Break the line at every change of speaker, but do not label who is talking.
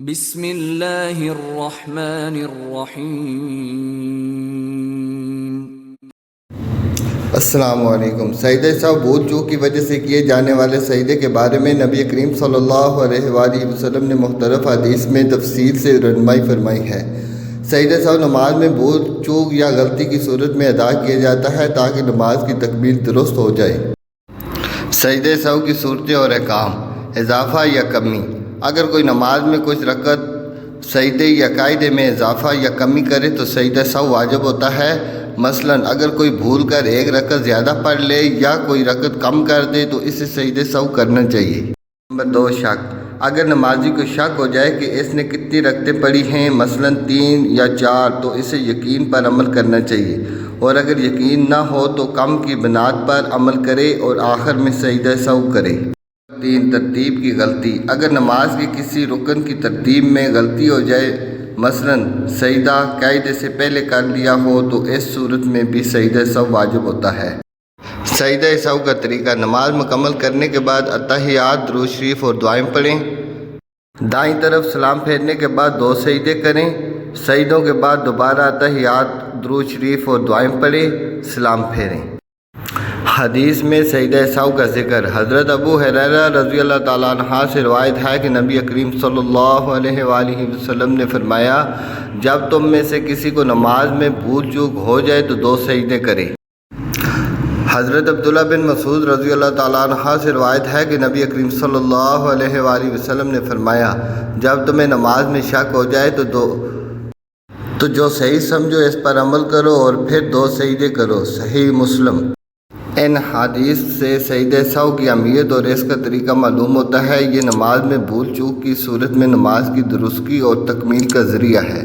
بسم اللہ الرحمن الرحیم۔
السلام علیکم۔ سجدہ سہو بھول چوک کی وجہ سے کیے جانے والے سجدے کے بارے میں نبی کریم صلی اللہ علیہ وآلہ وسلم نے مختلف حدیث میں تفصیل سے رہنمائی فرمائی ہے۔ سجدہ سہو نماز میں بھول چوک یا غلطی کی صورت میں ادا کیا جاتا ہے تاکہ نماز کی تکمیل درست ہو جائے۔ سجدہ سہو کی صورتیں اور احکام: اضافہ یا کمی: اگر کوئی نماز میں کچھ رکعت سجدے یا قاعدے میں اضافہ یا کمی کرے تو سجدہ سہو واجب ہوتا ہے۔ مثلا اگر کوئی بھول کر ایک رکعت زیادہ پڑھ لے یا کوئی رکعت کم کر دے تو اسے سجدہ سہو کرنا چاہیے۔ نمبر 2، شک: اگر نمازی کو شک ہو جائے کہ اس نے کتنی رکعتیں پڑھی ہیں، مثلا 3 یا 4، تو اسے یقین پر عمل کرنا چاہیے، اور اگر یقین نہ ہو تو کم کی بنیاد پر عمل کرے اور آخر میں سجدہ سہو کرے۔ 3، ترتیب کی غلطی: اگر نماز کے کسی رکن کی ترتیب میں غلطی ہو جائے، مثلا سجدہ قاعدے سے پہلے کر لیا ہو، تو اس صورت میں بھی سجدہ سہو واجب ہوتا ہے۔ سجدہ سہو کا طریقہ: نماز مکمل کرنے کے بعد اتحیات، درود شریف اور دعائیں پڑھیں۔ دائیں طرف سلام پھیرنے کے بعد 2 سجدے کریں۔ سجدوں کے بعد دوبارہ اتحیات، درود شریف اور دعائیں پڑھیں، سلام پھیریں۔ حدیث میں سجدہ سہو کا ذکر: حضرت ابو ہریرہ رضی اللہ تعالیٰ عنہ سے روایت ہے کہ نبی کریم صلی اللہ علیہ وآلہ وسلم نے فرمایا، جب تم میں سے کسی کو نماز میں بھول چوک ہو جائے تو 2 سجدے کرے۔ حضرت عبداللہ بن مسعود رضی اللہ تعالیٰ عنہ سے روایت ہے کہ نبی کریم صلی اللہ علیہ وآلہ وسلم نے فرمایا، جب تمہیں نماز میں شک ہو جائے تو جو صحیح سمجھو اس پر عمل کرو اور پھر 2 سجدے کرو۔ صحیح مسلم۔ ان حدیث سے سجدہ سہو کی اہمیت اور اس کا طریقہ معلوم ہوتا ہے۔ یہ نماز میں بھول چوک کی صورت میں نماز کی درستگی اور تکمیل کا ذریعہ ہے۔